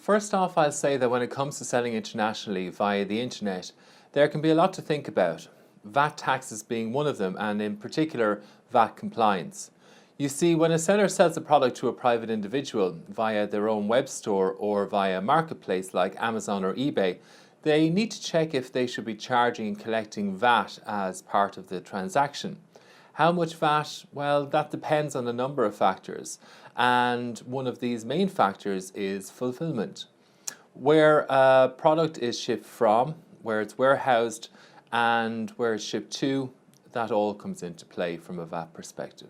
First off, I'll say that when it comes to selling internationally via the internet, there can be a lot to think about. VAT taxes being one of them, and in particular, VAT compliance. You see, when a seller sells a product to a private individual via their own web store or via a marketplace like Amazon or eBay, they need to check if they should be charging and collecting VAT as part of the transaction. How much VAT? Well, that depends on a number of factors, and one of these main factors is fulfillment. Where a product is shipped from, where it's warehoused, and where it's shipped to, that all comes into play from a VAT perspective.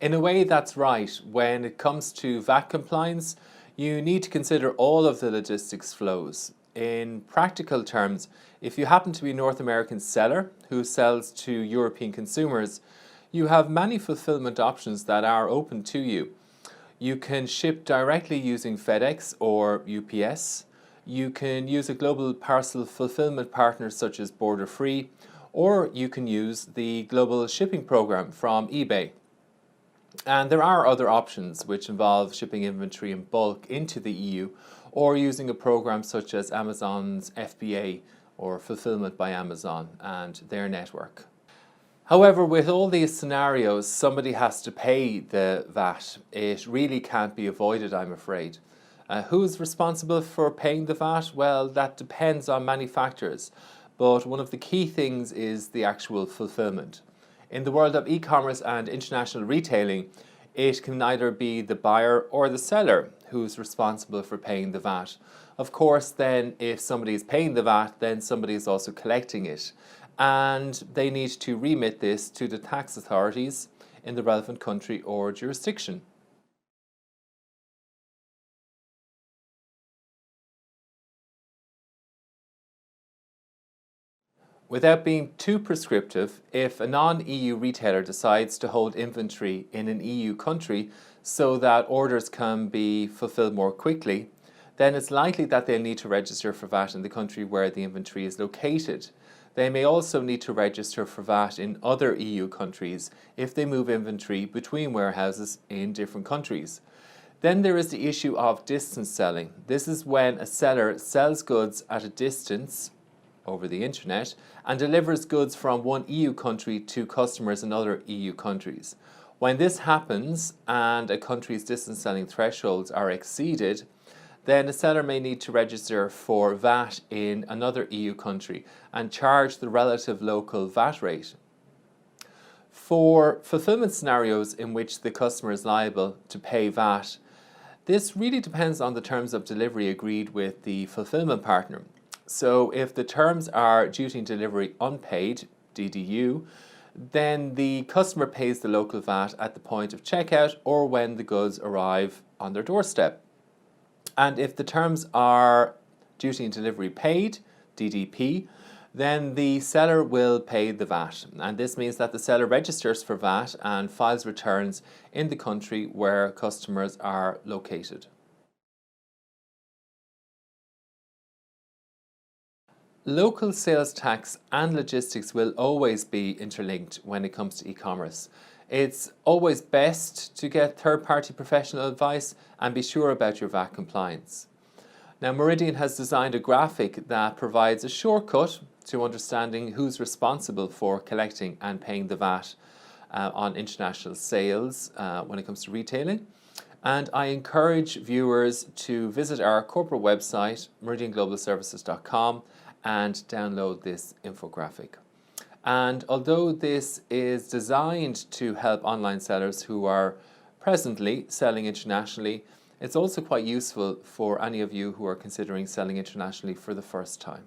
In a way, that's right. When it comes to VAT compliance, you need to consider all of the logistics flows. In practical terms, if you happen to be a North American seller who sells to European consumers, you have many fulfillment options that are open to you. You can ship directly using FedEx or UPS. You can use a global parcel fulfillment partner such as Border Free, or you can use the global shipping program from eBay. And there are other options which involve shipping inventory in bulk into the EU or using a program such as Amazon's FBA or Fulfilment by Amazon and their network. However, with all these scenarios, somebody has to pay the VAT. It really can't be avoided, I'm afraid. Who's responsible for paying the VAT? Well, that depends on many factors, but one of the key things is the actual fulfillment. In the world of e-commerce and international retailing, it can either be the buyer or the seller who's responsible for paying the VAT. Of course, then if somebody is paying the VAT, then somebody is also collecting it. And they need to remit this to the tax authorities in the relevant country or jurisdiction. Without being too prescriptive, if a non-EU retailer decides to hold inventory in an EU country so that orders can be fulfilled more quickly, then it's likely that they'll need to register for VAT in the country where the inventory is located. They may also need to register for VAT in other EU countries if they move inventory between warehouses in different countries. Then there is the issue of distance selling. This is when a seller sells goods at a distance over the internet and delivers goods from one EU country to customers in other EU countries. When this happens and a country's distance selling thresholds are exceeded, then a seller may need to register for VAT in another EU country and charge the relative local VAT rate. For fulfillment scenarios in which the customer is liable to pay VAT, this really depends on the terms of delivery agreed with the fulfillment partner. So if the terms are duty and delivery unpaid, DDU, then the customer pays the local VAT at the point of checkout or when the goods arrive on their doorstep. And if the terms are duty and delivery paid, DDP, then the seller will pay the VAT. And this means that the seller registers for VAT and files returns in the country where customers are located. Local sales tax and logistics will always be interlinked when it comes to e-commerce. It's always best to get third-party professional advice and be sure about your VAT compliance. Now, Meridian has designed a graphic that provides a shortcut to understanding who's responsible for collecting and paying the VAT on international sales when it comes to retailing. And I encourage viewers to visit our corporate website, meridianglobalservices.com, and download this infographic. And although this is designed to help online sellers who are presently selling internationally, it's also quite useful for any of you who are considering selling internationally for the first time.